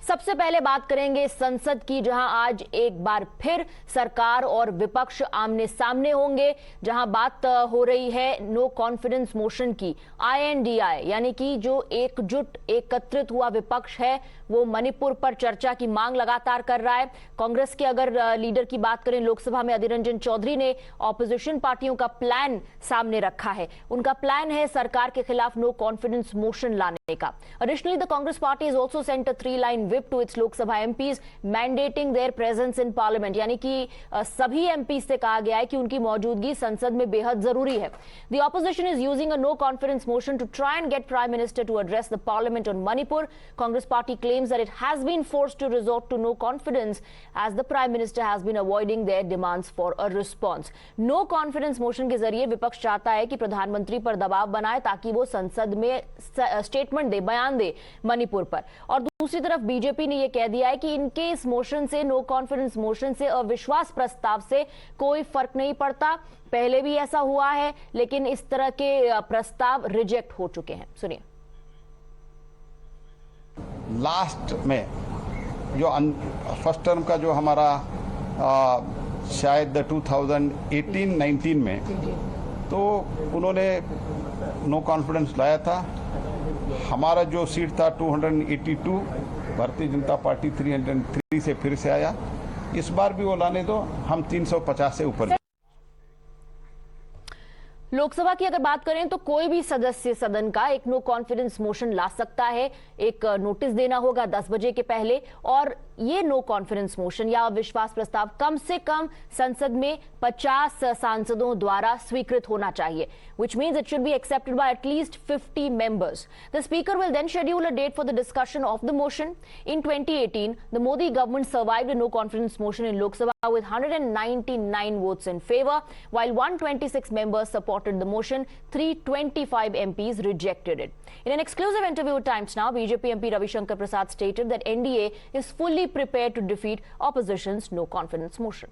सबसे पहले बात करेंगे संसद की, जहां आज एक बार फिर सरकार और विपक्ष आमने सामने होंगे, जहां बात हो रही है नो कॉन्फिडेंस मोशन की। INDI यानी कि जो एकत्रित हुआ विपक्ष है वो मणिपुर पर चर्चा की मांग लगातार कर रहा है। कांग्रेस के अगर लीडर की बात करें, लोकसभा में अधीर रंजन चौधरी ने ऑपोजिशन पार्टियों का प्लान सामने रखा है। उनका प्लान है सरकार के खिलाफ नो कॉन्फिडेंस मोशन लाने का। Additionally, the Congress party has also sent a 3-line whip to its Lok Sabha MPs mandating their presence in Parliament, यानी कि सभी MPs से कहा गया है कि उनकी मौजूदगी संसद में बेहद जरूरी है। The opposition is using a no confidence motion to try and get Prime Minister to address the Parliament on Manipur. Congress party claims that it has been forced to resort to no confidence as the Prime Minister has been avoiding their demands for a response. No confidence motion के जरिए विपक्ष चाहता है कि प्रधानमंत्री पर दबाव बनाए ताकि वो संसद में स्टेटमेंट दे, बयान दे मणिपुर पर। और दूसरी तरफ बीजेपी ने यह कह दिया है कि इनके इस मोशन से, नो कॉन्फिडेंस मोशन से, अविश्वास प्रस्ताव से कोई फर्क नहीं पड़ता। पहले भी ऐसा हुआ है, लेकिन इस तरह के प्रस्ताव रिजेक्ट हो चुके हैं। सुनिए। लास्ट में जो फर्स्ट टर्म का जो हमारा शायद 2018-19 में तो उन्होंने नो कॉन्फिडेंस लाया था। हमारा जो सीट था 282, भारतीय जनता पार्टी 303 से फिर से आया। इस बार भी वो लाने दो, हम 350 से ऊपर। लोकसभा की अगर बात करें तो कोई भी सदस्य सदन का एक नो कॉन्फिडेंस मोशन ला सकता है। एक नोटिस देना होगा 10 बजे के पहले, और ये नो कॉन्फिडेंस मोशन या अविश्वास प्रस्ताव कम से कम संसद में 50 सांसदों द्वारा स्वीकृत होना चाहिए, which means it should be accepted by at least 50 members. The speaker will then schedule a date for the discussion of the motion. In 2018, the Modi government survived a no confidence motion in Lok Sabha with 199 votes in favor, while 126 members supported the motion. 325 MPs rejected it. In an exclusive interview with Times Now, BJP MP Ravi Shankar Prasad stated that NDA is fully prepared to defeat opposition's no confidence motion.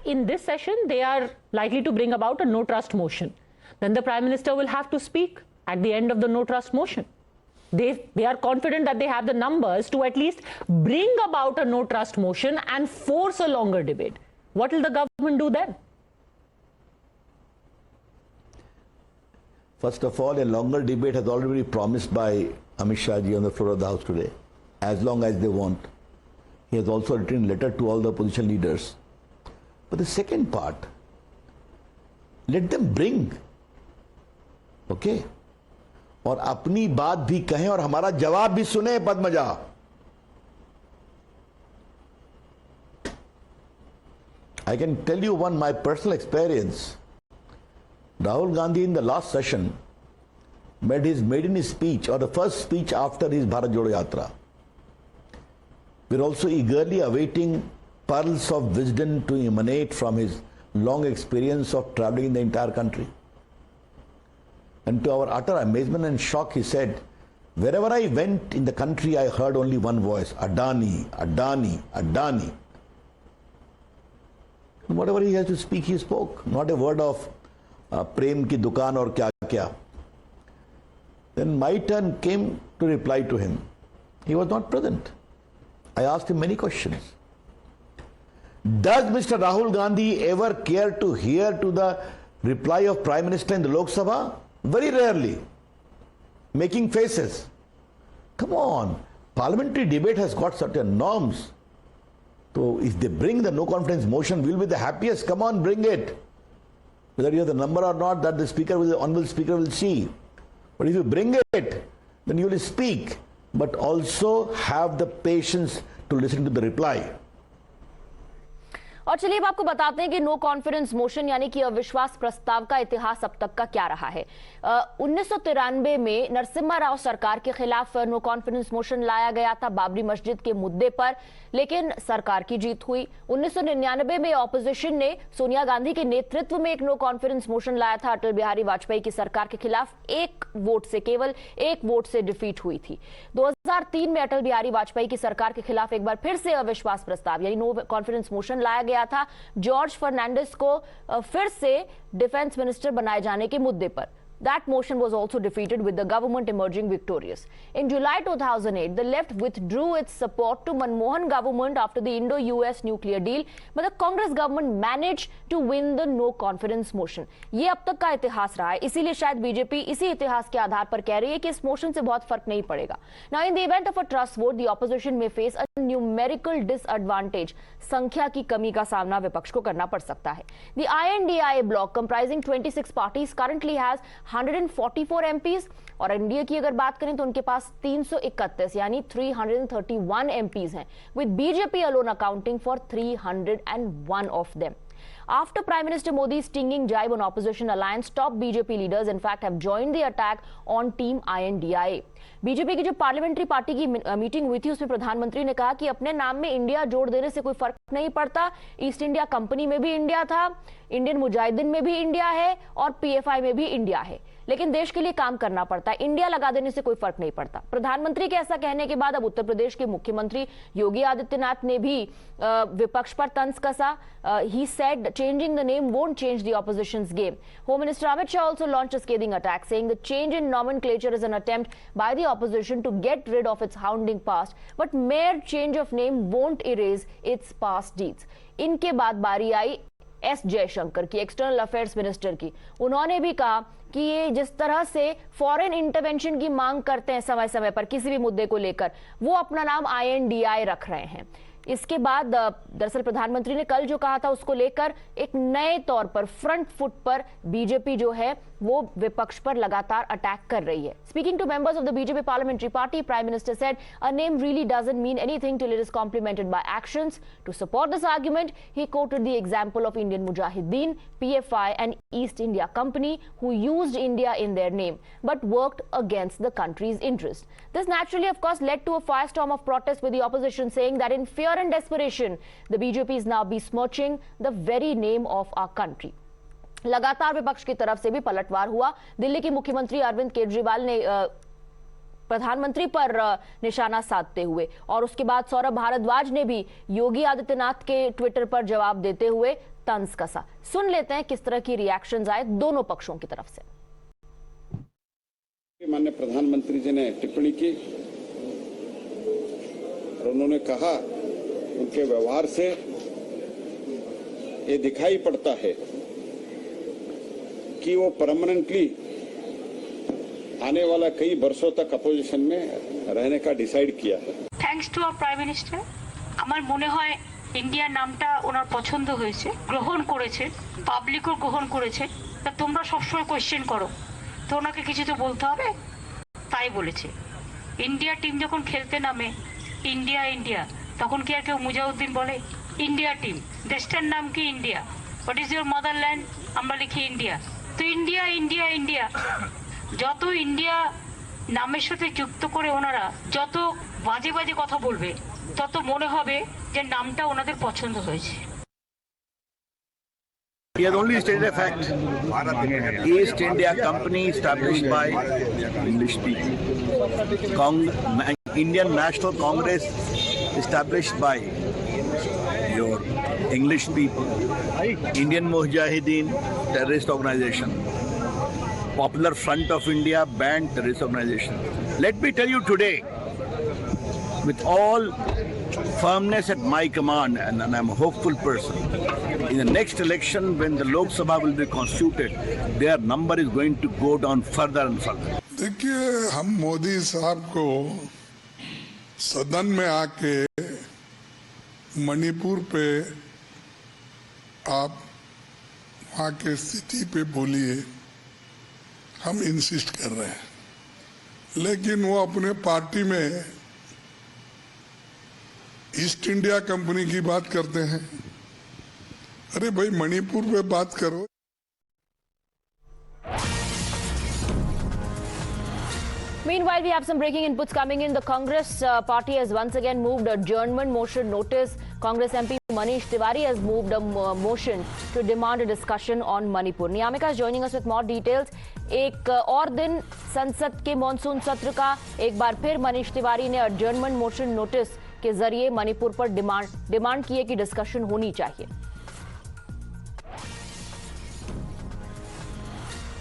In this session, they are likely to bring about a no trust motion. Then the Prime Minister will have to speak at the end of the no trust motion. They are confident that they have the numbers to at least bring about a no trust motion and force a longer debate. What will the government do then? First of all, a longer debate has already been promised by Amit Shah ji on the floor of the House today, as long as they want. He has also written a letter to all the opposition leaders. But the second part, let them bring, okay? और अपनी बात भी कहें और हमारा जवाब भी सुने Padmaja. I can tell you my personal experience. Rahul Gandhi in the last session made his maiden speech, or the first speech after his Bharat Jodo Yatra. We're also eagerly awaiting pearls of wisdom to emanate from his long experience of traveling in the entire country. And to our utter amazement and shock, he said, wherever I went in the country, I heard only one voice, Adani, Adani, Adani. And whatever he has to speak, he spoke. Not a word of Prem ki dukaan or kya kya. Then my turn came to reply to him. He was not present. I asked him many questions. Does Mr. Rahul Gandhi ever care to hear to the reply of Prime Minister in the Lok Sabha? Very rarely. Making faces. Come on. Parliamentary debate has got certain norms. So if they bring the no confidence motion, we'll be the happiest. Come on, bring it. Whether you have the number or not, that the honorable speaker will see. But if you bring it, then you will speak, but also have the patience to listen to the reply. और चलिए अब आपको बताते हैं कि no confidence motion यानी कि अविश्वास प्रस्ताव का इतिहास अब तक का क्या रहा है। 1993 में नरसिम्हा राव सरकार के खिलाफ नो कॉन्फिडेंस मोशन लाया गया था बाबरी मस्जिद के मुद्दे पर, लेकिन सरकार की जीत हुई। 1999 में ऑपोजिशन ने सोनिया गांधी के नेतृत्व में एक नो कॉन्फिडेंस मोशन लाया था अटल बिहारी वाजपेयी की सरकार के खिलाफ। केवल एक वोट से डिफीट हुई थी। 2003 में अटल बिहारी वाजपेयी की सरकार के खिलाफ एक बार फिर से अविश्वास प्रस्ताव यानी नो कॉन्फिडेंस मोशन लाया गया था जॉर्ज फर्नांडिस को फिर से डिफेंस मिनिस्टर बनाए जाने के मुद्दे पर। That motion was also defeated with the government emerging victorious. In July 2008, the left withdrew its support to Manmohan government after the Indo-US nuclear deal, but the Congress government managed to win the no confidence motion. ये अब तक का इतिहास रहा है, इसीलिए शायद BJP इसी इतिहास के आधार पर कह रही है कि इस मोशन से बहुत फर्क नहीं पड़ेगा. Now, in the event of a trust vote, the opposition may face a numerical disadvantage. संख्या की कमी का सामना विपक्ष को करना पड़ सकता है. The INDIA bloc comprising 26 parties currently has 144 MPs और एनडीए की अगर बात करें तो उनके पास 331 यानी 331 MPs हैं, with BJP alone accounting for 301 of them. After Prime Minister Modi's stinging jibe on opposition alliance, top BJP leaders in fact have joined the attack on team INDIA. BJP की जो पार्लियामेंट्री पार्टी की meeting हुई थी उसमें प्रधानमंत्री ने कहा कि अपने नाम में इंडिया जोड़ देने से कोई फर्क नहीं पड़ता. ईस्ट इंडिया कंपनी में भी इंडिया था, इंडियन मुजाहिदीन में भी इंडिया है और पीएफआई में भी इंडिया है, लेकिन देश के लिए काम करना पड़ता है. इंडिया लगा देने से कोई फर्क नहीं पड़ता. प्रधानमंत्री के ऐसा कहने के बाद अब उत्तर प्रदेश के मुख्यमंत्री योगी आदित्यनाथ ने भी विपक्ष पर तंज कसा. He said changing the name won't change the opposition's game. Home Minister Amit Shah also launched a scathing attack, saying the change in nomenclature is an attempt by the opposition to get rid of its hounding past, but mere change of name won't erase its past deeds. इनके बाद बारी I S Jaishankar की, external affairs minister की. उन्होंने भी कहा कि ये जिस तरह से फॉरेन इंटरवेंशन की मांग करते हैं समय समय पर किसी भी मुद्दे को लेकर, वो अपना नाम INDI रख रहे हैं. इसके बाद दरअसल प्रधानमंत्री ने कल जो कहा था उसको लेकर एक नए तौर पर फ्रंट फुट पर बीजेपी जो है वो विपक्ष पर लगातार अटैक कर रही है. Speaking to members of the BJP parliamentary party, prime minister said a name really doesn't mean anything till it is complemented by actions. To support this argument he quoted the example of Indian Mujahideen, PFI and East India Company who used India in their name but worked against the country's interest. This naturally of course led to a firestorm of protest with the opposition saying that in fear and desperation the BJP is now besmirching the very name of our country. लगातार विपक्ष की तरफ से भी पलटवार हुआ. दिल्ली के मुख्यमंत्री अरविंद केजरीवाल ने प्रधानमंत्री पर निशाना साधते हुए और उसके बाद सौरभ भारद्वाज ने भी योगी आदित्यनाथ के ट्विटर पर जवाब देते हुए तंज कसा. सुन लेते हैं किस तरह की रिएक्शंस आए दोनों पक्षों की तरफ से. माननीय प्रधानमंत्री जी ने टिप्पणी की और उन्होंने कहा उनके व्यवहार से ये दिखाई पड़ता है कि वो परमानेंटली आने वाला कई वर्षों तक अपोजिशन में रहने का डिसाइड किया है. Thanks to our prime minister. আমার মনে হয় ইন্ডিয়া নামটা ওনার পছন্দ হয়েছে, গ্রহণ করেছে, পাবলিকও গ্রহণ করেছে. তা তোমরা সবসময় কোয়েশ্চেন করো তো ওনাকে কিছু তো বলতে হবে, তাই বলেছে. ইন্ডিয়া টিম যখন খেলতে নামে ইন্ডিয়া ইন্ডিয়া তখন কি আর কেউ মুজাহিদ্দিন বলে? ইন্ডিয়া টিম, দেশটার নাম কি India. What is your motherland? আমরা লিখি ইন্ডিয়া. তো ইন্ডিয়া ইন্ডিয়া ইন্ডিয়া যত ইন্ডিয়া নামের সাথে যুক্ত করে ওনারা যত বাজে বাজে কথা বলবে তত মনে হবে যে নামটা ওনাদের পছন্দ হয়েছে. He has only stated a fact. East India Company established by English people. Indian National Congress established by your English people. Indian Mujahideen terrorist organization. Popular Front of India banned terrorist organization. Let me tell you today, with all firmness at my command, and I'm a hopeful person, in the next election when the Lok Sabha will be constituted, their number is going to go down further and further. देखिए, हम मोदी साहब को सदन में आके मणिपुर पे आप वहाँ के स्थिति पे बोलिए, हम इंसिस्ट कर रहे हैं, लेकिन वो अपने पार्टी में ईस्ट इंडिया कंपनी की बात करते हैं. अरे भाई मणिपुर पे बात करो. Meanwhile, we have some breaking inputs coming in. The Congress party has once again moved adjournment motion notice. Congress MP Manish Tiwari has moved a motion to demand a discussion on Manipur. Niyamika is joining us with more details. एक और दिन संसद के monsoon सत्र का एक बार फिर मनीष तिवारी ने adjournment मोशन नोटिस के जरिए मणिपुर पर डिमांड की है कि डिस्कशन होनी चाहिए.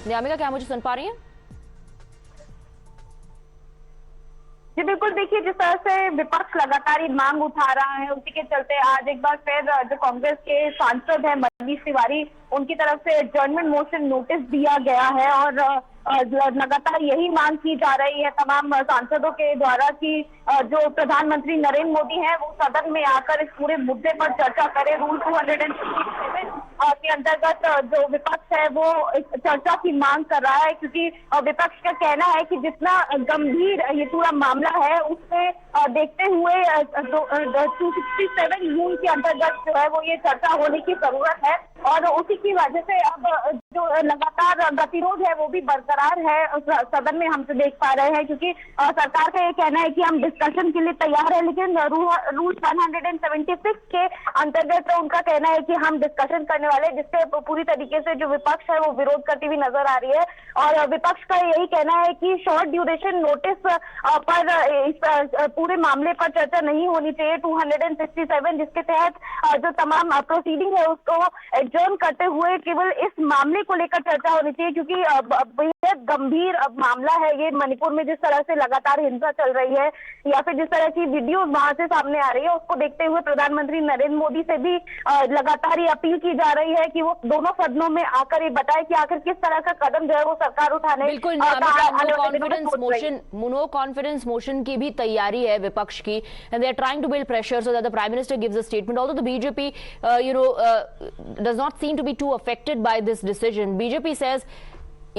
नियामिका, क्या मुझे सुन पा रही हैं? जी बिल्कुल, देखिए जिस तरह से विपक्ष लगातार ही मांग उठा रहा है, उसी के चलते आज एक बार फिर जो कांग्रेस के सांसद है मनीष तिवारी, उनकी तरफ से एडजर्नमेंट मोशन नोटिस दिया गया है और लगातार यही मांग की जा रही है तमाम सांसदों के द्वारा कि जो प्रधानमंत्री नरेंद्र मोदी हैं वो सदन में आकर इस पूरे मुद्दे पर चर्चा करें। रूल 257 के अंतर्गत जो विपक्ष है वो चर्चा की मांग कर रहा है, क्योंकि विपक्ष का कहना है कि जितना गंभीर ये पूरा मामला है उससे देखते हुए 267 रूल के अंतर्गत जो है वो ये चर्चा होने की जरूरत है और उसी की वजह से अब जो लगातार गतिरोध है वो भी बरकरार है सदन में, हम तो देख पा रहे हैं, क्योंकि सरकार का ये कहना है कि हम डिस्कशन के लिए तैयार है, लेकिन रूल 176 के अंतर्गत उनका कहना है कि हम डिस्कशन करने वाले, जिससे पूरी तरीके से जो विपक्ष है वो विरोध करती हुई नजर आ रही है। और विपक्ष का यही कहना है कि शॉर्ट ड्यूरेशन नोटिस पर इस पूरे मामले पर चर्चा नहीं होनी चाहिए। 267 जिसके तहत जो तमाम प्रोसीडिंग है उसको एडजर्न करते हुए केवल इस मामले को लेकर चर्चा होनी चाहिए, क्योंकि बेहद गंभीर मामला है ये। मणिपुर में जिस तरह से लगातार हिंसा चल रही है या फिर जिस तरह की वीडियो वहां से सामने आ रही है, उसको देखते हुए प्रधानमंत्री नरेंद्र मोदी से भी लगातार ये अपील की जा रही है कि वो दोनों सदनों में आकर ये बताए कि आखिर किस तरह का कदम जो है वो सरकार उठाने। बिल्कुल, नो कॉन्फिडेंस मोशन की भी तैयारी है विपक्ष की, and they are trying to build pressure so that the prime minister gives a statement. Although the BJP does not seem to be too affected by this decision. BJP says,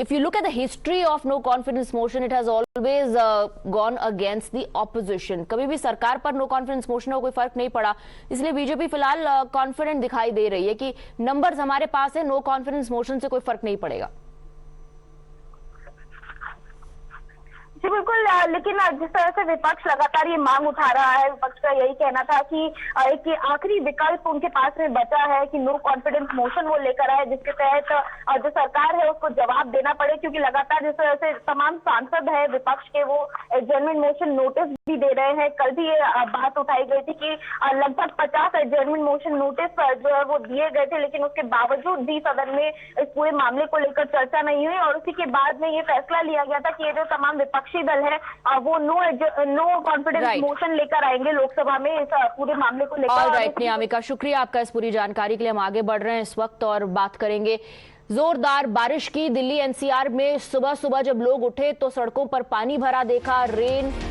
if you look at the history of no confidence motion, it has always gone against the opposition. कभी भी सरकार पर no confidence motion का कोई फर्क नहीं पड़ा, इसलिए बीजेपी फिलहाल कॉन्फिडेंट दिखाई दे रही है कि नंबर्स हमारे पास है, no confidence motion से कोई फर्क नहीं पड़ेगा। जी बिल्कुल, लेकिन जिस तरह से विपक्ष लगातार ये मांग उठा रहा है, विपक्ष का यही कहना था कि एक आखिरी विकल्प उनके पास में बचा है कि नो कॉन्फिडेंस मोशन वो लेकर आए, जिसके तहत जो सरकार है उसको जवाब देना पड़े, क्योंकि लगातार जिस तरह से तमाम सांसद है विपक्ष के वो एडजर्नमेंट मोशन नोटिस भी दे रहे हैं। कल भी ये बात उठाई गई थी कि लगभग 50 एडजर्नमेंट मोशन नोटिस जो है वो दिए गए थे, लेकिन उसके बावजूद भी सदन में इस पूरे मामले को लेकर चर्चा नहीं हुई और उसी के बाद में ये फैसला लिया गया था कि ये जो तमाम विपक्षी दल है वो नो कॉन्फिडेंस मोशन लेकर आएंगे लोकसभा में इस पूरे मामले को लेकर। राइट नियामिका, शुक्रिया आपका इस पूरी जानकारी के लिए। हम आगे बढ़ रहे हैं इस वक्त और बात करेंगे जोरदार बारिश की। दिल्ली एनसीआर में सुबह सुबह जब लोग उठे तो सड़कों पर पानी भरा देखा।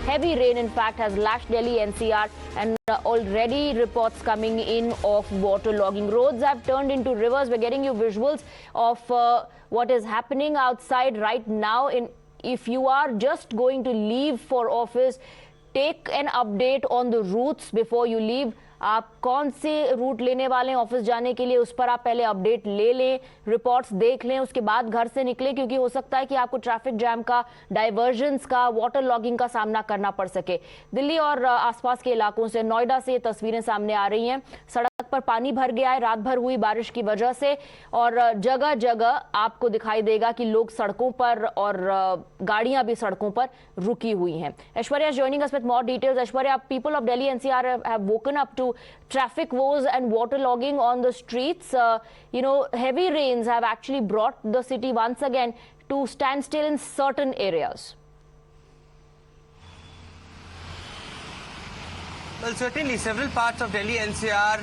heavy rain in fact has lashed Delhi NCR and already reports coming in of waterlogging. Roads have turned into rivers. We're getting you visuals of what is happening outside right now. If you are just going to leave for office, take an update on the routes before you leave. आप कौन से root लेने वाले हैं office जाने के लिए, उस पर आप पहले अपडेट ले लें, रिपोर्ट्स देख लें, उसके बाद घर से निकलें, क्योंकि हो सकता है कि आपको ट्रैफिक जैम का, डाइवर्जन्स का, वाटर लॉगिंग का सामना करना पड़ सके। दिल्ली और आसपास के इलाकों से, नोएडा से ये तस्वीरें सामने आ रही हैं। सड़क पर पानी भर गया है रात भर हुई बारिश की वजह से और जगह जगह आपको दिखाई देगा कि लोग सड़कों पर और गाड़ियां भी सड़कों पर रुकी हुई हैं। Aishwarya joining us with more details. Aishwarya, people of Delhi NCR have woken up to traffic woes and waterlogging on the streets. Heavy rains have actually brought the city once again to standstill in certain areas. Well, certainly several parts of Delhi NCR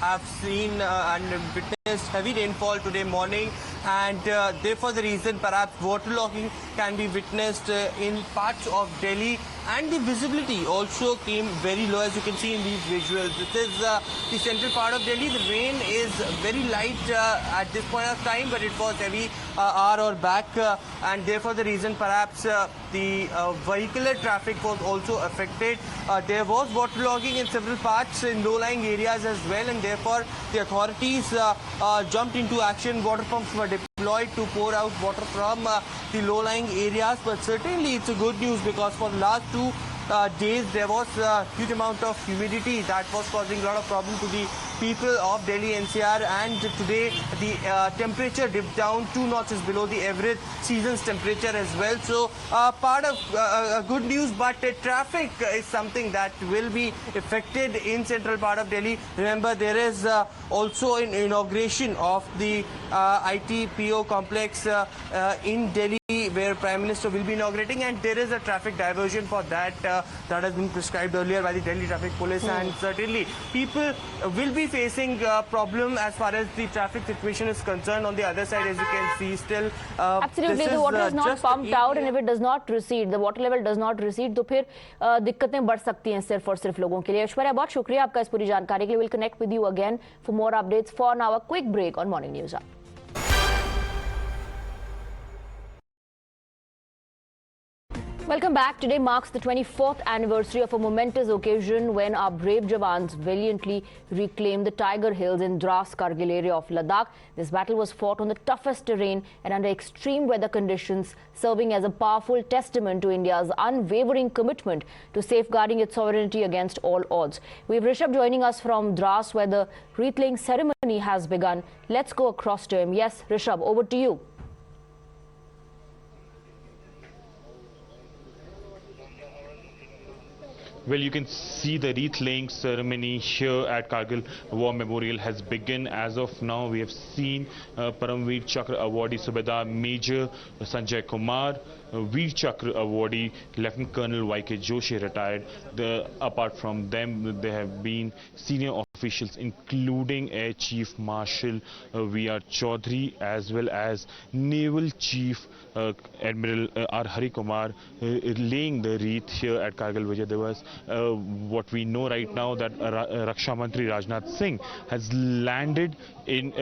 have seen and witnessed heavy rainfall today morning, and therefore the reason perhaps waterlogging can be witnessed in parts of Delhi, and the visibility also came very low, as you can see in these visuals. This is the central part of Delhi. The rain is very light at this point of time, but it was heavy hour or back, and therefore the reason perhaps the vehicular traffic was also affected. There was waterlogging in several parts in low-lying areas as well, and therefore the authorities jumped into action. Water pumps were deployed to pour out water from the low-lying areas, but certainly it's a good news because for the last 2 days there was a huge amount of humidity that was causing a lot of problem to the people of Delhi NCR, and today the temperature dipped down 2 notches below the average season's temperature as well. So part of good news, but traffic is something that will be affected in central part of Delhi. Remember, there is also an inauguration of the ITPO complex in Delhi, where Prime Minister will be inaugurating, and there is a traffic diversion for that that has been prescribed earlier by the Delhi Traffic Police. And certainly people will be facing a problem as far as the traffic situation is concerned. On the other side, as you can see, still absolutely the water is not pumped out, and if it does not recede, the water level does not recede, तो फिर दिक्कतें बढ़ सकती हैं सिर्फ और सिर्फ लोगों के लिए। ऐश्वर्या, बहुत शुक्रिया आपका इस पूरी जानकारी के लिए। We'll connect with you again for more updates. For now, a quick break on Morning Newshour. Welcome back. Today marks the 24th anniversary of a momentous occasion when our brave Jawans valiantly reclaimed the Tiger Hills in Dras Kargil area of Ladakh. This battle was fought on the toughest terrain and under extreme weather conditions, serving as a powerful testament to India's unwavering commitment to safeguarding its sovereignty against all odds. We have Rishabh joining us from Dras, where the wreath-laying ceremony has begun. Let's go across to him. Yes, Rishabh, over to you. Well, you can see the wreath-laying ceremony here at Kargil War Memorial has begun. As of now, we have seen Paramveer Chakra awardee Subedar Major Sanjay Kumar, Veer Chakra awardee Lieutenant Colonel Y.K. Joshi retired. Apart from them, there have been senior officials including Air Chief Marshal V.R. Chaudhary as well as Naval Chief Admiral R. Hari Kumar laying the wreath here at Kargil Vijay Diwas. What we know right now that Raksha Mantri Rajnath Singh has landed in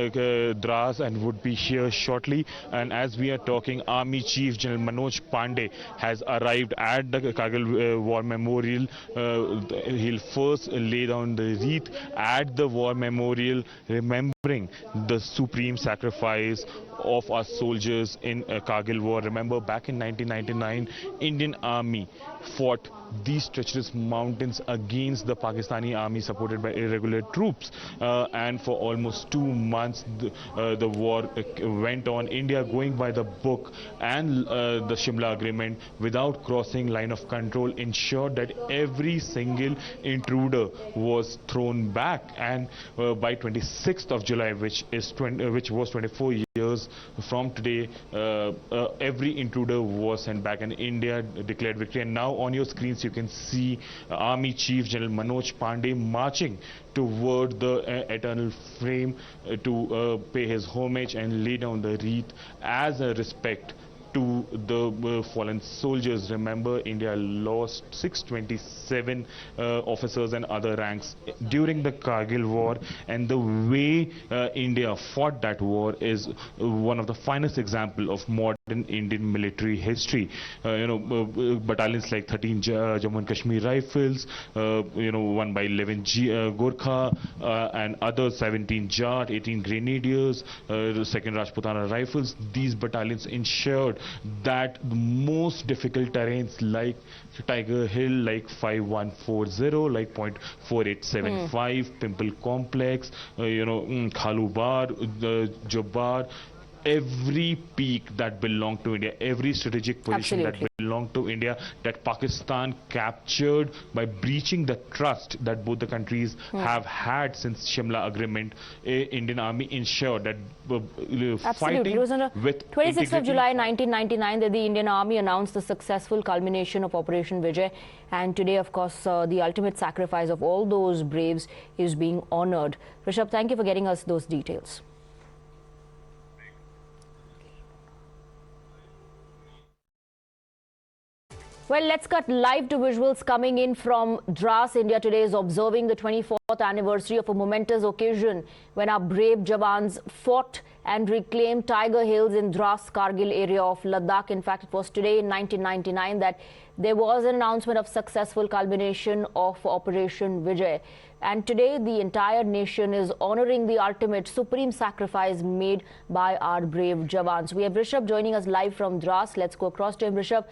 Dras and would be here shortly. And as we are talking, Army Chief General Manoj Pandey has arrived at the Kargil War Memorial. He'll first lay down the wreath at the War Memorial, remembering the supreme sacrifice of our soldiers in Kargil War. Remember, back in 1999, Indian Army fought these treacherous mountains against the Pakistani army supported by irregular troops, and for almost 2 months the war went on. India, going by the book and the Shimla Agreement without crossing line of control, ensured that every single intruder was thrown back, and by 26th of July, which was 24 years from today, every intruder was sent back and India declared victory. And now on your screens you can see Army Chief General Manoj Pandey marching toward the eternal flame to pay his homage and lay down the wreath as a respect to the fallen soldiers. Remember, India lost 627 officers and other ranks during the Kargil War, and the way India fought that war is one of the finest example of modern Indian military history. Battalions like 13 Jammu and Kashmir Rifles, 1 by 11 Gorkha, and other 17 Jat, 18 Grenadiers, 2nd Rajputana Rifles. These battalions ensured that the most difficult terrains like Tiger Hill, like 5140, like 0.4875, Pimple Complex, Khalu Bar, Jabbar, every peak that belonged to India, every strategic position that belonged to India, that Pakistan captured by breaching the trust that both the countries have had since Shimla Agreement. Indian Army ensured that fighting it was on with 26th of July 1999 that the Indian Army announced the successful culmination of Operation Vijay, and today, of course, the ultimate sacrifice of all those braves is being honored. Rishabh, thank you for getting us those details. Well, let's cut live to visuals coming in from Dras. India today is observing the 24th anniversary of a momentous occasion when our brave Jawans fought and reclaimed Tiger Hills in Dras Kargil area of Ladakh. In fact, it was today in 1999 that there was an announcement of successful culmination of Operation Vijay. And today, the entire nation is honoring the ultimate supreme sacrifice made by our brave Jawans. We have Rishabh joining us live from Dras. Let's go across to him. Rishabh,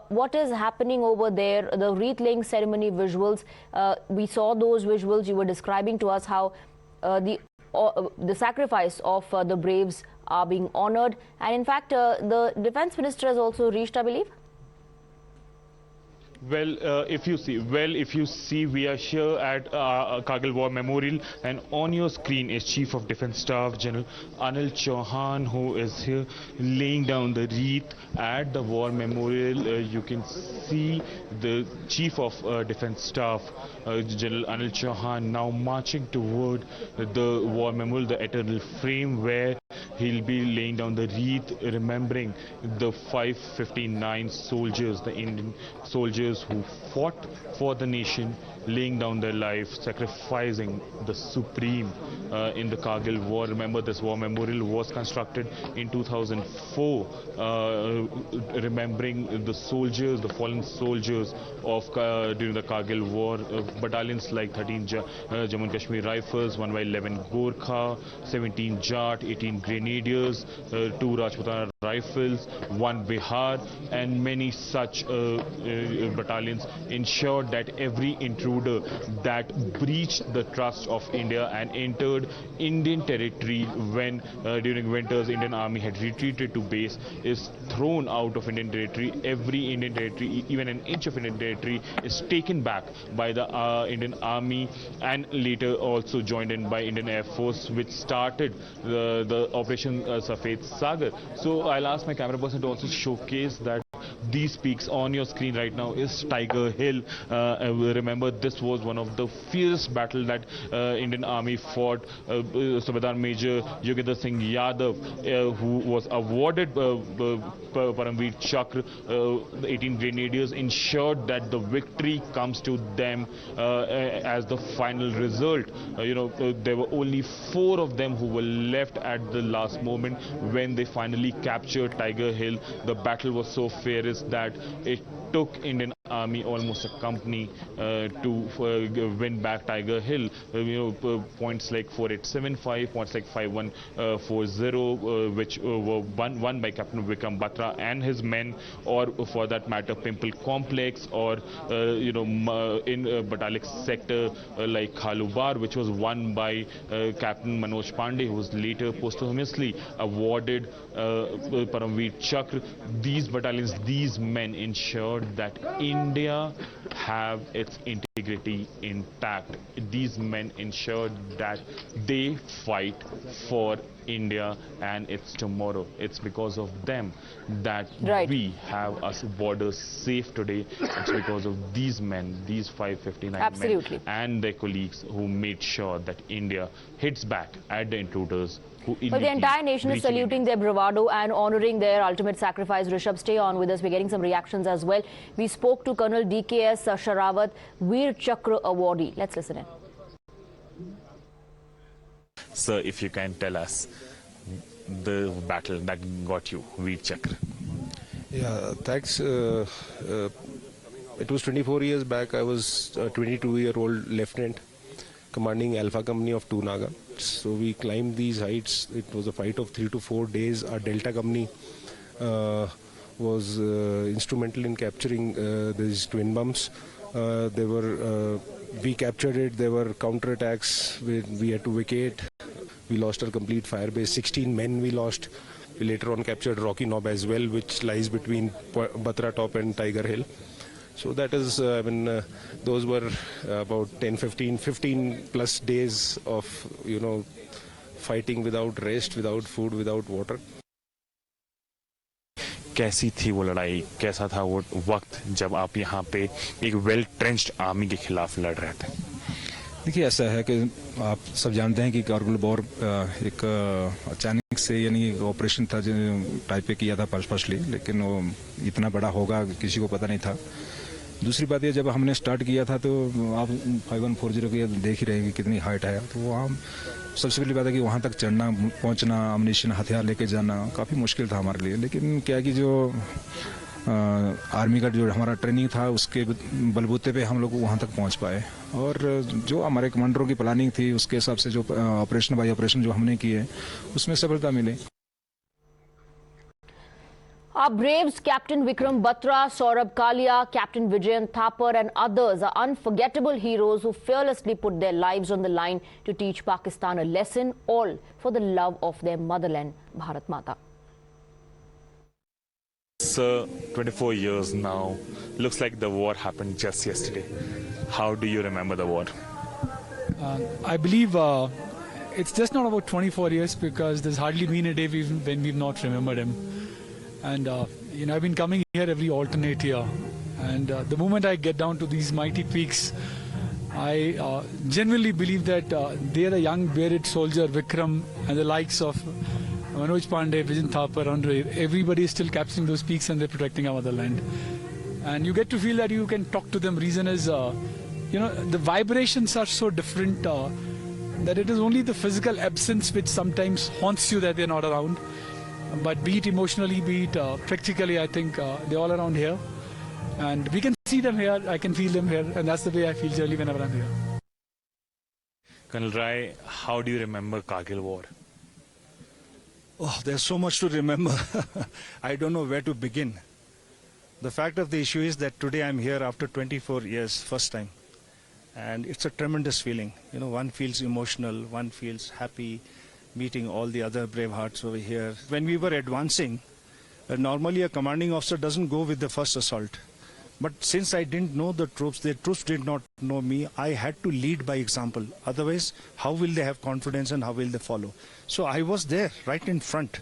what is happening over there? The wreath-laying ceremony visuals, we saw those visuals. You were describing to us how the sacrifice of the braves are being honored. And in fact, the defense minister has also reached, I believe. Well, if you see, we are here at Kargil War Memorial, and on your screen is Chief of Defence Staff General Anil Chauhan, who is here laying down the wreath at the War Memorial. You can see the Chief of Defence Staff General Anil Chauhan now marching toward the War Memorial, the eternal frame where he'll be laying down the wreath, remembering the 559 soldiers, the Indian soldiers who fought for the nation, laying down their life, sacrificing the supreme in the Kargil War. Remember, this war memorial was constructed in 2004, remembering the soldiers, the fallen soldiers of during the Kargil War. Battalions like 13 Jammu and Kashmir Rifles, 1 by 11 Gorkha, 17 Jat, 18 Grenadiers, 2 Rajputana Rifles, 1 Bihar, and many such battalions ensured that every intruder that breached the trust of India and entered Indian territory when during winters Indian army had retreated to base is thrown out of Indian territory. Every Indian territory, even an inch of Indian territory, is taken back by the Indian army, and later also joined in by Indian Air Force, which started the Operation Safed Sagar. So I'll ask my camera person to also showcase that. These peaks on your screen right now is Tiger Hill. Remember, this was one of the fierce battle that Indian Army fought. Subedar Major Yogendra Singh Yadav, who was awarded Paramveer Chakra, the 18 Grenadiers, ensured that the victory comes to them as the final result. There were only 4 of them who were left at the last moment when they finally captured Tiger Hill. The battle was so fierce that it took Indian Army almost a company to win back Tiger Hill. Points like 4875, points like 5140, which were won by Captain Vikram Batra and his men, or for that matter Pimple Complex, or in Batalik sector like Khalubar, which was won by Captain Manoj Pandey, who was later posthumously awarded Paramveer Chakra. These battalions, these men ensured that India have its integrity intact. These men ensured that they fight for India and its tomorrow. It's because of them that we have our borders safe today. It's because of these men, these 559 men and their colleagues who made sure that India hits back at the intruders. Well, the entire nation is saluting their bravado and honoring their ultimate sacrifice. Rishabh, stay on with us. We're getting some reactions as well. We spoke to Colonel DKS Sharawat, Veer Chakra awardee. Let's listen in. Sir, if you can tell us the battle that got you Veer Chakra. Yeah, thanks. It was 24 years back. I was a 22-year-old lieutenant commanding Alpha Company of 2 Naga. So we climbed these heights. It was a fight of 3 to 4 days. Our Delta Company was instrumental in capturing these twin bombs. We captured it. There were counterattacks. We had to vacate. We lost our complete fire base. 16 men we lost. We later on captured Rocky Knob as well, which lies between Batra Top and Tiger Hill. So that is, those were about 15 plus days of, fighting without rest, without food, without water. कैसी थी वो लड़ाई, कैसा था वो वक्त जब आप यहाँ पे एक वेल ट्रेंच्ड आर्मी के खिलाफ लड़ रहे थे? देखिए, ऐसा है कि आप सब जानते हैं कि कारगिल वॉर एक अचानक से ऑपरेशन था जो टाइप पे किया था फर्स्टली, लेकिन वो इतना बड़ा होगा किसी को पता नहीं था। दूसरी बात ये, जब हमने स्टार्ट किया था तो आप 5140 की देख ही रहे हैं कि कितनी हाइट है, तो वहाँ सबसे पहली बात है कि वहाँ तक चढ़ना, पहुँचना, अम्युनिशन, हथियार लेके जाना काफ़ी मुश्किल था हमारे लिए। लेकिन क्या कि जो आर्मी का जो हमारा ट्रेनिंग था उसके बलबूते पे हम लोग वहाँ तक पहुँच पाए, और जो हमारे कमांडरों की प्लानिंग थी उसके हिसाब से जो ऑपरेशन बाय ऑपरेशन जो हमने किए उसमें सफलता मिली। Our braves, Captain Vikram Batra, Saurabh Kalia, Captain Vijay Thapar and others are unforgettable heroes who fearlessly put their lives on the line to teach Pakistan a lesson, all for the love of their motherland, Bharat Mata. Sir, 24 years now. Looks like the war happened just yesterday. How do you remember the war? I believe it's just not about 24 years because there's hardly been a day when we've not remembered him. And, I've been coming here every alternate year. And the moment I get down to these mighty peaks, I genuinely believe that they are the young bearded soldier Vikram and the likes of Manoj Pandey, Vijay Thapar, Andre. Everybody is still capturing those peaks and they're protecting our motherland. And you get to feel that you can talk to them. Reason is, the vibrations are so different that it is only the physical absence which sometimes haunts you that they're not around. But be it emotionally, be it practically, I think they're all around here. And we can see them here, I can feel them here, and that's the way I feel generally whenever I'm here. Colonel Rai, how do you remember Kargil war? Oh, there's so much to remember. I don't know where to begin. The fact of the issue is that today I'm here after 24 years, first time. And it's a tremendous feeling. One feels emotional, one feels happy, meeting all the other brave hearts over here. When we were advancing, normally a commanding officer doesn't go with the first assault. But since I didn't know the troops did not know me, I had to lead by example. Otherwise, how will they have confidence and how will they follow? So I was there, right in front.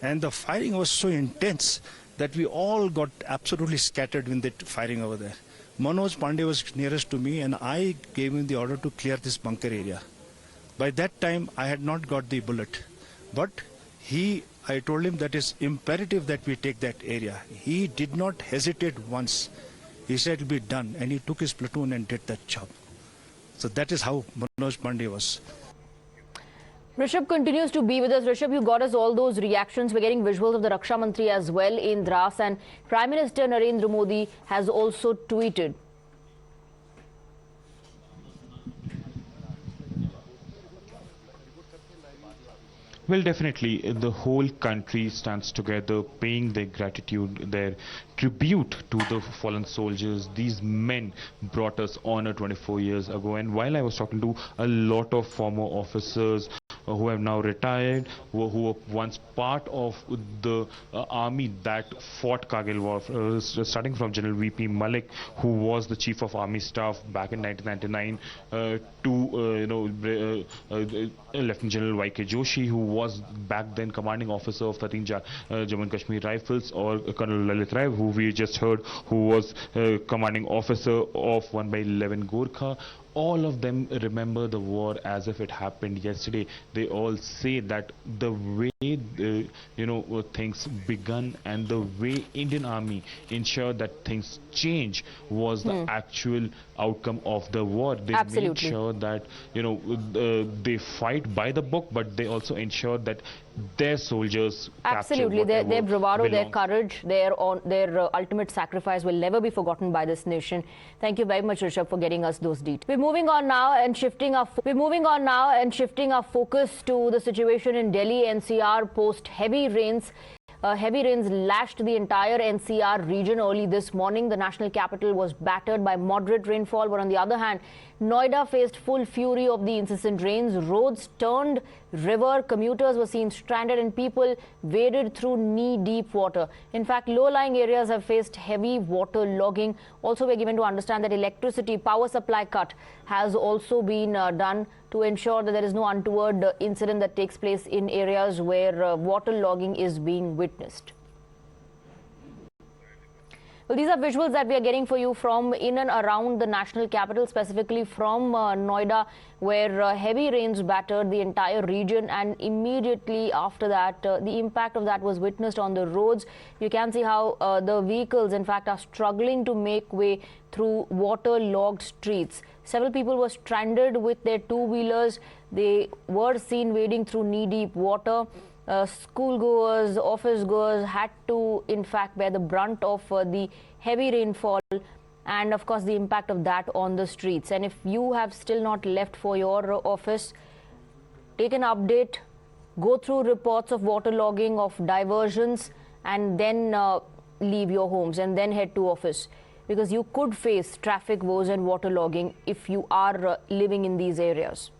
And the firing was so intense that we all got absolutely scattered in the firing over there. Manoj Pandey was nearest to me and I gave him the order to clear this bunker area. By that time, I had not got the bullet. But I told him that it's imperative that we take that area. He did not hesitate once. He said it'll be done. And he took his platoon and did that job. So that is how Manoj Pandey was. Rishabh continues to be with us. Rishabh, you got us all those reactions. We're getting visuals of the Raksha Mantri as well in Dras. And Prime Minister Narendra Modi has also tweeted. Well, definitely, the whole country stands together, paying their gratitude, their tribute to the fallen soldiers. These men brought us honor 24 years ago. And while I was talking to a lot of former officers who have now retired, who were once part of the army that fought Kargil war, starting from General V.P. Malik, who was the Chief of Army Staff back in 1999, to Lieutenant General Y.K. Joshi, who was back then commanding officer of 13 Jammu and Kashmir Rifles, or Colonel Lalit Rai, who we just heard, who was commanding officer of 1/11 Gorkha. All of them remember the war as if it happened yesterday. They all say that the way things begun and the way Indian Army ensured that things change was the actual outcome of the war. They made sure that they fight by the book, but they also ensure that their soldiers absolutely their bravado, their courage, their ultimate sacrifice will never be forgotten by this nation. Thank you very much, Rishabh, for getting us those details. We're moving on now and shifting our focus to the situation in Delhi NCR post heavy rains. Heavy rains lashed the entire NCR region early this morning. The national capital was battered by moderate rainfall, but on the other hand, Noida faced full fury of the incessant rains. Roads turned river, commuters were seen stranded, and people waded through knee-deep water. In fact, low-lying areas have faced heavy water logging. Also, we're given to understand that electricity power supply cut has also been done to ensure that there is no untoward incident that takes place in areas where water logging is being witnessed. Well, these are visuals that we are getting for you from in and around the national capital, specifically from Noida, where heavy rains battered the entire region, and immediately after that, the impact of that was witnessed on the roads. You can see how the vehicles, in fact, are struggling to make way through water-logged streets. Several people were stranded with their two-wheelers. They were seen wading through knee-deep water. Schoolgoers, office-goers had to, in fact, bear the brunt of the heavy rainfall and, of course, the impact of that on the streets. And if you have still not left for your office, take an update, go through reports of waterlogging, of diversions, and then leave your homes and then head to office, because you could face traffic woes and waterlogging if you are living in these areas.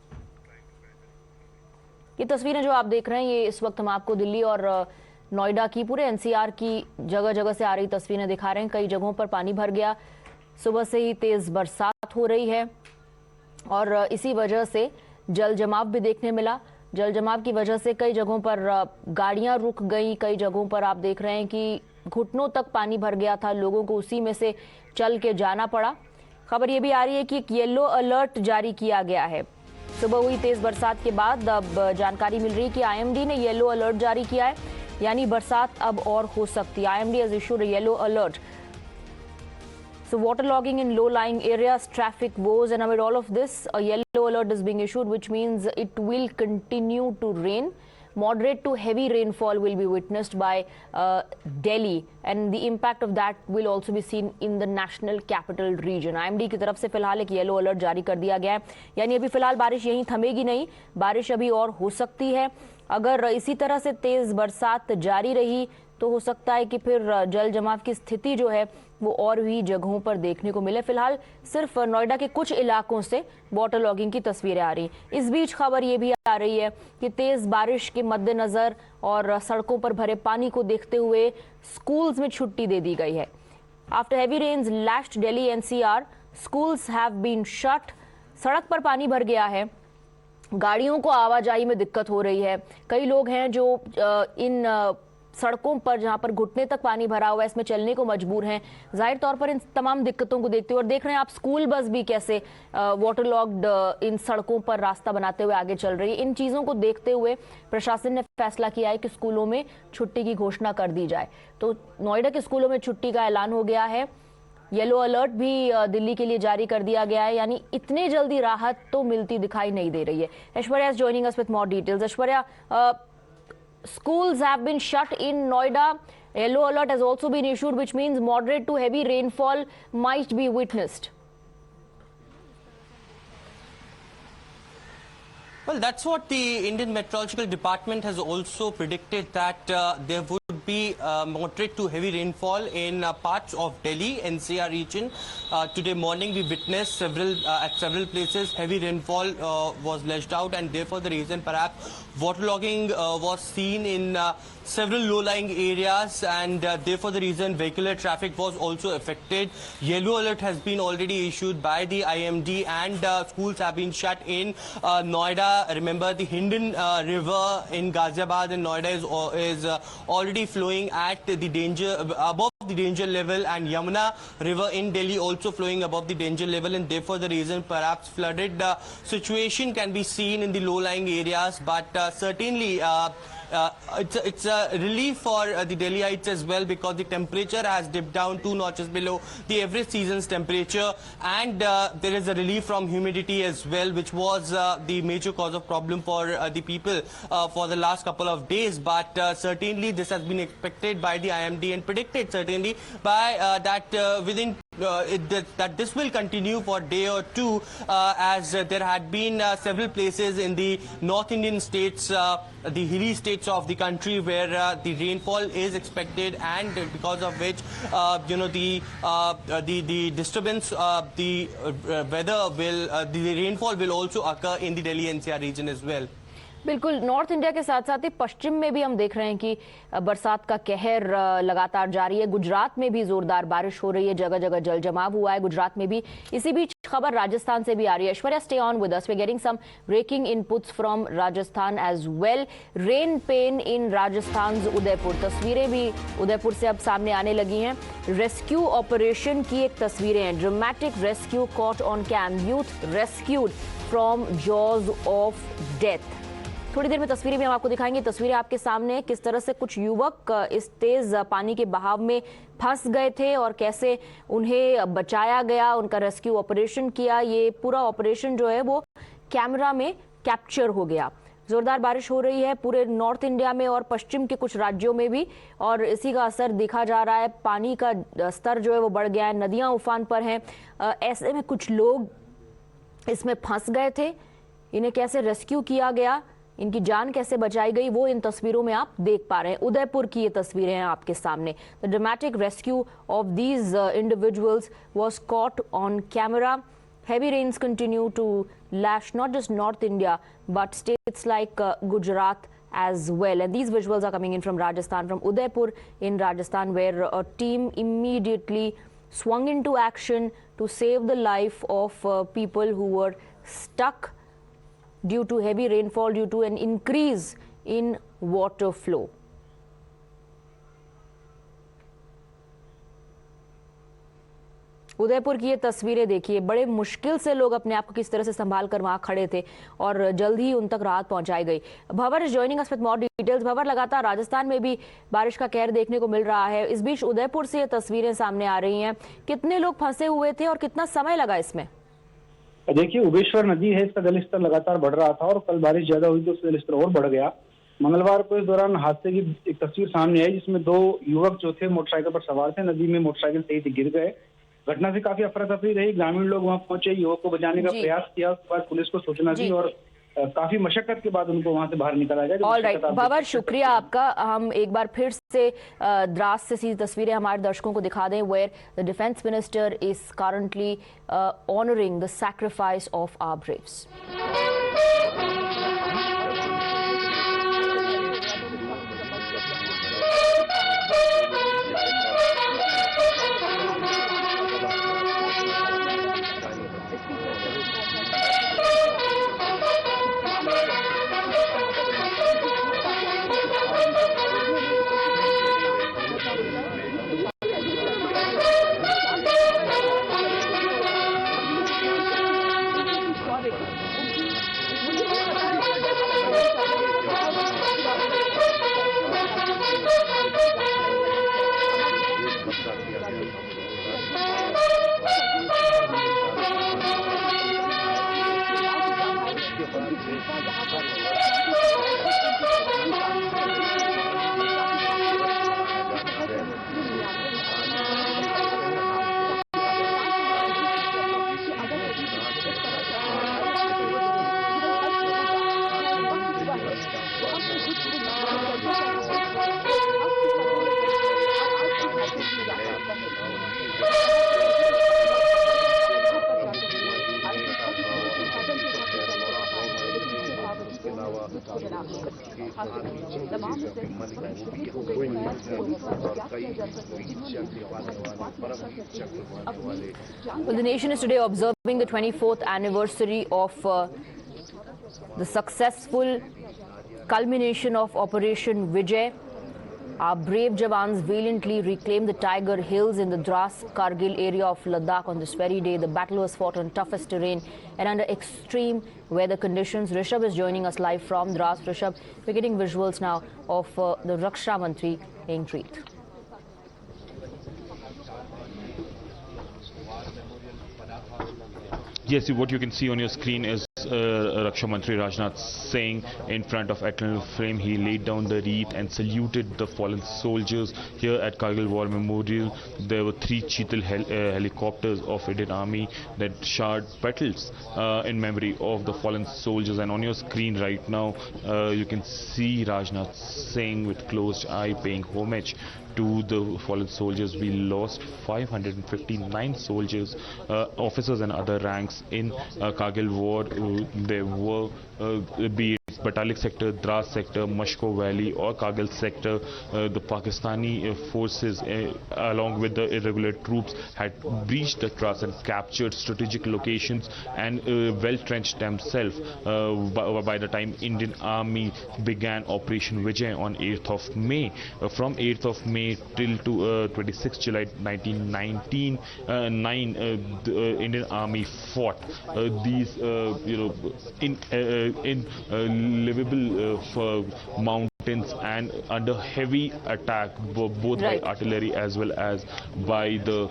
ये तस्वीरें जो आप देख रहे हैं ये इस वक्त हम आपको दिल्ली और नोएडा की, पूरे एनसीआर की जगह जगह से आ रही तस्वीरें दिखा रहे हैं। कई जगहों पर पानी भर गया, सुबह से ही तेज बरसात हो रही है और इसी वजह से जल जमाव भी देखने मिला। जल जमाव की वजह से कई जगहों पर गाड़ियां रुक गई, कई जगहों पर आप देख रहे हैं कि घुटनों तक पानी भर गया था, लोगों को उसी में से चल के जाना पड़ा। खबर ये भी आ रही है कि एक येलो अलर्ट जारी किया गया है। सुबह हुई तेज बरसात के बाद अब जानकारी मिल रही है कि आईएमडी ने येलो अलर्ट जारी किया है, यानी बरसात अब और हो सकती है। IMD has issued a yellow alert. So waterlogging in low-lying areas, traffic woes, and amid all of this, a yellow alert is being issued, which means it will continue to rain. Moderate to heavy rainfall will be witnessed by Delhi, and the impact of that will also be seen in the national capital region. IMD की तरफ से फिलहाल एक yellow alert जारी कर दिया गया है, यानी अभी फिलहाल बारिश यहीं थमेगी नहीं, बारिश अभी और हो सकती है। अगर इसी तरह से तेज बरसात जारी रही तो हो सकता है कि फिर जल जमाव की स्थिति जो है वो और भी जगहों पर देखने को मिले। फिलहाल सिर्फ नोएडा के कुछ इलाकों से वाटर लॉगिंग की तस्वीरें आ रही। इस बीच खबर ये भी आ रही है कि तेज बारिश के मद्देनजर और सड़कों पर भरे पानी को देखते हुए स्कूल्स में छुट्टी दे दी गई है। After heavy rains lashed Delhi NCR, schools have been shut. सड़क पर पानी भर गया है, गाड़ियों को आवाजाही में दिक्कत हो रही है। कई लोग हैं जो इन सड़कों पर जहां पर घुटने तक पानी भरा हुआ है इसमें चलने को मजबूर हैं। जाहिर तौर पर इन तमाम दिक्कतों को देखते हुए, और देख रहे हैं आप स्कूल बस भी कैसे वाटरलॉग्ड इन सड़कों पर रास्ता बनाते हुए आगे चल रही है। इन चीजों को देखते हुए प्रशासन ने फैसला किया है कि स्कूलों में छुट्टी की घोषणा कर दी जाए। तो नोएडा के स्कूलों में छुट्टी का ऐलान हो गया है। येलो अलर्ट भी दिल्ली के लिए जारी कर दिया गया है, यानी इतने जल्दी राहत तो मिलती दिखाई नहीं दे रही है। Aishwarya is joining us with more details. Aishwarya, schools have been shut in Noida. Yellow alert has also been issued, which means moderate to heavy rainfall might be witnessed. Well, that's what the Indian Meteorological Department has also predicted, that there would be moderate to heavy rainfall in parts of Delhi NCR region. Today morning we witnessed at several places heavy rainfall was lashed out, and therefore the reason perhaps waterlogging was seen in several low-lying areas, and therefore the reason vehicular traffic was also affected. Yellow alert has been already issued by the IMD, and schools have been shut in Noida. Remember, the Hindon River in Ghaziabad and Noida is already flowing at the danger above the danger level, and Yamuna River in Delhi also flowing above the danger level, and therefore the reason perhaps flooded situation can be seen in the low-lying areas. But certainly it's a relief for the Delhiites as well, because the temperature has dipped down 2 notches below the average season's temperature, and there is a relief from humidity as well, which was the major cause of problem for the people for the last couple of days. But certainly this has been expected by the IMD and predicted certainly by that within that this will continue for a day or two, as there had been several places in the North Indian states, the hilly states of the country, where the rainfall is expected, and because of which the disturbance, the weather will, the rainfall will also occur in the Delhi NCR region as well. बिल्कुल, north India के साथ साथ ही पश्चिम में भी हम देख रहे हैं कि बरसात का कहर लगातार जारी है। गुजरात में भी जोरदार बारिश हो रही है, जगह जगह जल जमाव हुआ है गुजरात में भी। इसी बीच खबर राजस्थान से भी आ रही है। Aishwarya, stay on with us, we are getting some breaking inputs from Rajasthan as well. Rain pain in Rajasthan Udaipur, तस्वीरें भी उदयपुर से अब सामने आने लगी हैं। रेस्क्यू ऑपरेशन की एक तस्वीरें हैं। Dramatic rescue caught on cam, youth rescued from jaws of death. थोड़ी देर में तस्वीरें भी हम आपको दिखाएंगे। तस्वीरें आपके सामने, किस तरह से कुछ युवक इस तेज पानी के बहाव में फंस गए थे और कैसे उन्हें बचाया गया, उनका रेस्क्यू ऑपरेशन किया। ये पूरा ऑपरेशन जो है वो कैमरा में कैप्चर हो गया। जोरदार बारिश हो रही है पूरे नॉर्थ इंडिया में और पश्चिम के कुछ राज्यों में भी, और इसी का असर देखा जा रहा है। पानी का स्तर जो है वो बढ़ गया है, नदियां उफान पर हैं। ऐसे में कुछ लोग इसमें फंस गए थे, इन्हें कैसे रेस्क्यू किया गया इनकी जान कैसे बचाई गई वो इन तस्वीरों में आप देख पा रहे हैं। उदयपुर की ये तस्वीरें हैं आपके सामने। The dramatic rescue of these individuals was caught on camera. Heavy rains continue to lash not just North India but states like Gujarat as well. And these visuals are coming in from Rajasthan, from Udaipur in Rajasthan, where a team immediately swung into action to save the life of people who were stuck due to heavy rainfall, due to an increase in water flow. Udaipur की ये तस्वीरें देखिए, बड़े मुश्किल से लोग अपने आप को किस तरह से संभाल कर वहां खड़े थे और जल्द ही उन तक राहत पहुंचाई गई। Bhanwar is joining us with more details. Bhanwar, लगातार राजस्थान में भी बारिश का कहर देखने को मिल रहा है। इस बीच उदयपुर से ये तस्वीरें सामने आ रही हैं। कितने लोग फंसे हुए थे और कितना समय लगा इसमें? देखिए, उबेश्वर नदी है, इसका जलस्तर लगातार बढ़ रहा था और कल बारिश ज्यादा हुई तो उसका जलस्तर और बढ़ गया। मंगलवार को इस दौरान हादसे की एक तस्वीर सामने आई जिसमें 2 युवक जो थे मोटरसाइकिल पर सवार थे, नदी में मोटरसाइकिल सहित गिर गए। घटना से काफी अफरा तफरी रही। ग्रामीण लोग वहां पहुंचे, युवक को बचाने का प्रयास किया, उसके बाद पुलिस को सूचना दी और काफी मशक्कत के बाद उनको वहां से बाहर निकाला गया। ऑल राइट भवर, शुक्रिया आपका। हम एक बार फिर से द्रास से सीधी तस्वीरें हमारे दर्शकों को दिखा दें, where the defence minister is currently honouring the sacrifice of our braves. Well, the nation is today observing the 24th anniversary of the successful culmination of Operation Vijay. Our brave Jawans valiantly reclaimed the Tiger Hills in the Dras Kargil area of Ladakh on this very day. The battle was fought on toughest terrain and under extreme weather conditions. Rishabh is joining us live from Dras. Rishabh, we're getting visuals now of the Raksha Mantri being treated. Yes, what you can see on your screen is Raksha Mantri Rajnath Singh in front of eternal flame. He laid down the wreath and saluted the fallen soldiers here at Kargil War Memorial. There were 3 Cheetal helicopters of Indian Army that showered petals in memory of the fallen soldiers. And on your screen right now, you can see Rajnath Singh with closed eye paying homage to the fallen soldiers. We lost 559 soldiers, officers and other ranks in Kargil war. There were be it Batalik sector, Dras sector, Mashko Valley or Kargil sector, the Pakistani forces along with the irregular troops had breached the trust and captured strategic locations and well-trenched themselves by the time Indian Army began Operation Vijay on 8th of May. From 8th of May till to 26th July 1919, the Indian Army fought these in livable mountains and under heavy attack both by artillery as well as by the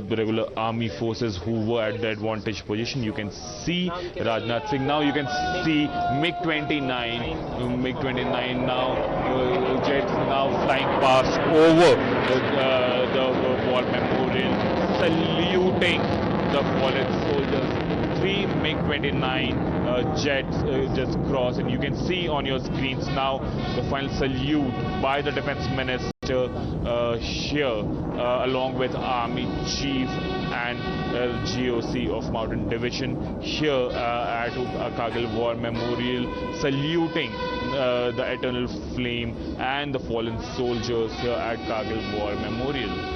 regular army forces who were at the advantage position. You can see Rajnath Singh now. You can see MiG-29 now, jets now flying past over the war memorial, saluting the fallen soldiers. 3 MiG-29 jets just crossed, and you can see on your screens now the final salute by the Defense Minister here, along with Army Chief and GOC of Mountain Division here at Kargil War Memorial, saluting the eternal flame and the fallen soldiers here at Kargil War Memorial.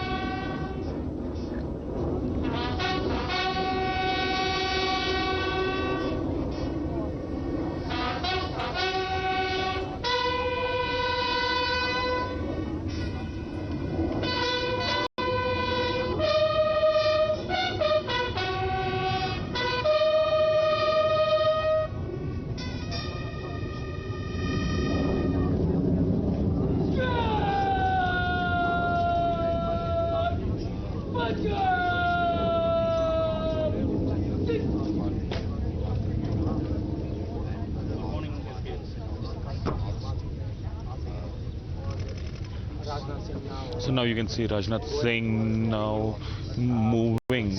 So now you can see Rajnath Singh now moving,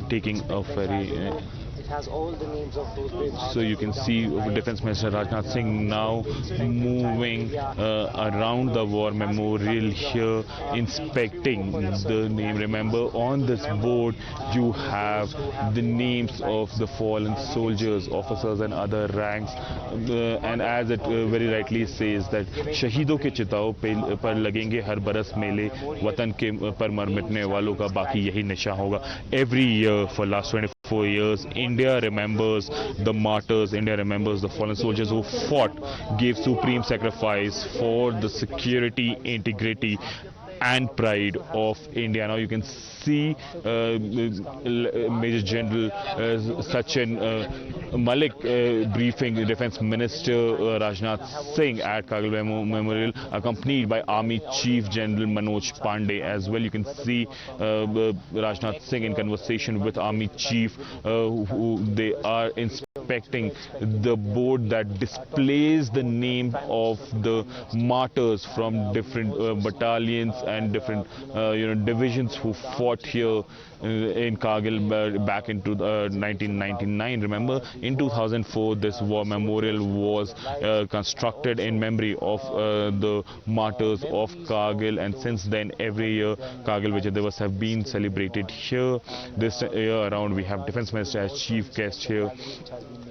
taking a ferry. It has all the names of those brave. So you can see Defense Minister Rajnath Singh now moving around the war memorial here, inspecting the name. Remember, on this board you have the names of the fallen soldiers, officers and other ranks, and as it very rightly says that शहीदों के चिताओं पर लगेंगे हर बरस मेले, वतन के पर मर मिटने वालों का बाकी यही निशा होगा. Every year for last 24 years, India remembers the martyrs, India remembers the fallen soldiers who fought, gave supreme sacrifice for the security, integrity and pride of India. Now you can see Major General Sachin Malik briefing the Defense Minister Rajnath Singh at Kargil Memorial, accompanied by Army Chief General Manoj Pandey as well. You can see Rajnath Singh in conversation with Army Chief, who they are inspecting the board that displays the name of the martyrs from different battalions and different divisions who fought here in Kargil back into 1999. Remember, in 2004 this war memorial was constructed in memory of the martyrs of Kargil, and since then every year Kargil Vijay Diwas have been celebrated here. This year around we have Defense Minister as chief guest here.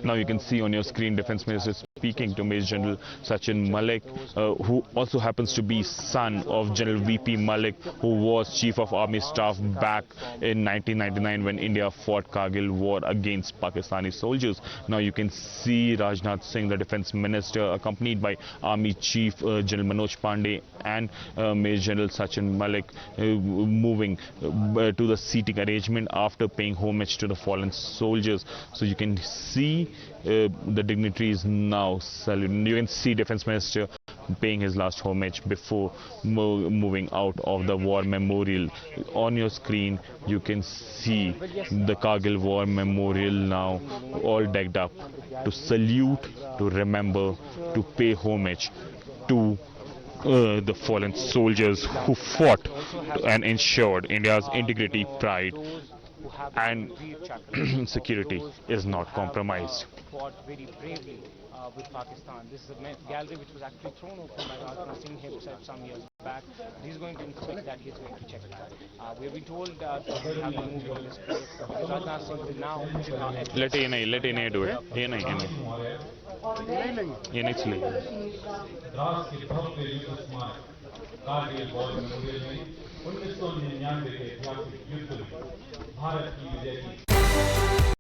Now you can see on your screen Defense Minister speaking to Major General Sachin Malik, who also happens to be son of General VP Malik, who was Chief of Army Staff back in 1999 when India fought Kargil war against Pakistani soldiers. Now you can see Rajnath Singh, the Defense Minister, accompanied by Army Chief General Manoj Pandey and Major General Sachin Malik, moving to the seating arrangement after paying homage to the fallen soldiers. So you can see the dignitaries now saluting. You can see Defense Minister paying his last homage before moving out of the war memorial. On your screen you can see the Kargil War Memorial now all decked up to salute, to remember, to pay homage to the fallen soldiers who fought and ensured India's integrity, pride and security is not compromised. Fought very bravely with Pakistan. This is a gallery which was actually thrown open by Rajnath Singh himself some years back. He's going to inspect that, he's going to check that. We've been told that we have to move from this place because Rajnath Singh will now... Let A do it. ये नहीं चलेगा. द्रास के भव्य युद्ध स्मारक Kargil war memorial में 1999 के ऐतिहासिक युद्ध में भारत की विजय की